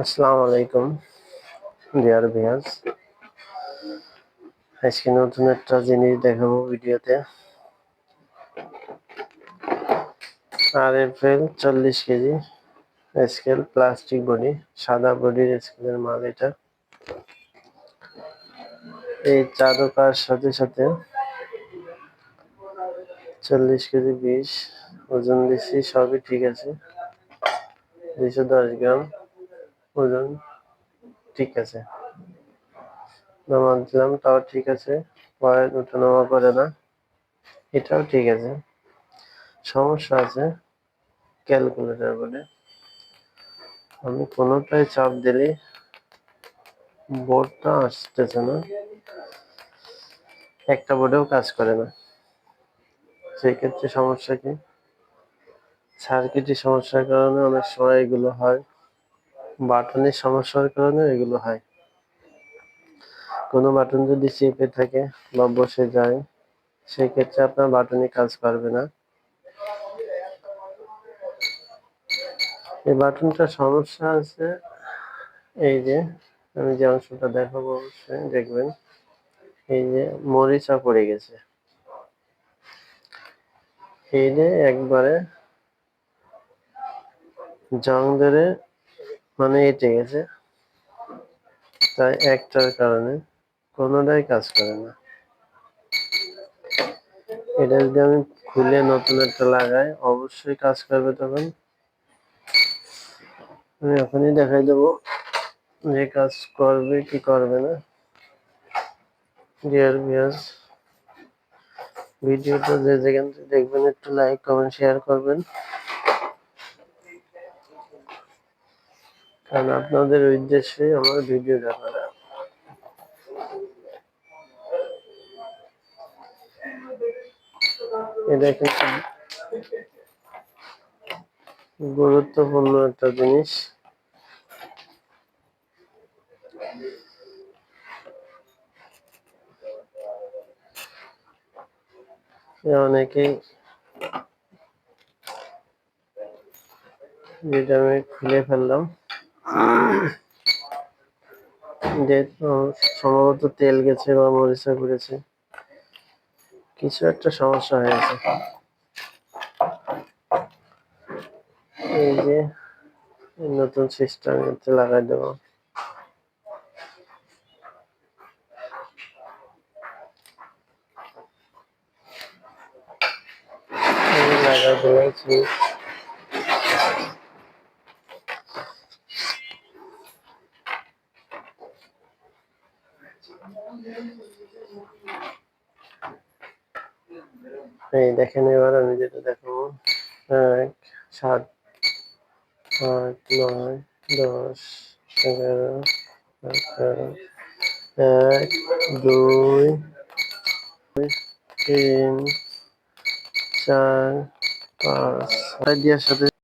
আসসালামু আলাইকুম dear viewers. আজকে নতুন একটা জিনিস দেখাবো ভিডিওতে। RFL 40 KG scale plastic body, সাদা বডির স্কেলের মাল এটা। এই চারকার সাথে সাথে 40 কেজি 20 ওজন দিচ্ছি, সবই ঠিক আছে। 210 গ্রাম ওজন ঠিক আছে। নামা দিলাম, তাও ঠিক আছে। পরে ওঠানামা করে না, এটাও ঠিক আছে। সমস্যা আছে ক্যালকুলেটর বলে, আমি কোনোটাই চাপ দিলে বোর্ডটা আসতেছে না, একটা বোর্ডেও কাজ করে না। সেই ক্ষেত্রে সমস্যা কি, সার্কিটের সমস্যার কারণে অনেক সময় এগুলো হয়, বাটনের সমস্যার কারণে এগুলো হয়। কোনো বাটন যদি চেপে থাকে বা বসে যায়, সেই ক্ষেত্রে আপনার বাটনই কাজ করবে না। এই বাটনটার সমস্যা আছে, এই যে আমি যে অংশটা দেখাবো অবশ্যই দেখবেন, এই যে মরিচা পড়ে গেছে, এই যে একবারে জং ধরে মানে এঁটে গেছে। তাই একটার কারণে কোনোটাই কাজ করে না। এটা যদি আমি খুলে নতুন একটা লাগাই, অবশ্যই কাজ করবে। তখন আমি এখনই দেখাই দেবো যে কাজ করবে কি করবে না। ডিয়ার ভিউয়ার্স, ভিডিওটা যে যেখান থেকে দেখবেন একটু লাইক কমেন্ট শেয়ার করবেন, কারণ আপনাদের উদ্দেশ্যে আমার ভিডিও দেখা। এটা কিন্তু গুরুত্বপূর্ণ একটা জিনিস। অনেকেই, যেটা আমি খুলে ফেললাম, যে সম্ভবত তেল গেছে বা মরিচা পড়েছে, কিছু একটা সমস্যা হয়েছে। এই যে নতুন সিস্টেম লাগাই দেবো। লাগাই দিয়েছি, এই দেখেন। এবার আমি যেটা দেখাবো, 1 7 8 9 10 11 18 1 2 3 4 5 আইডিয়ার সাথে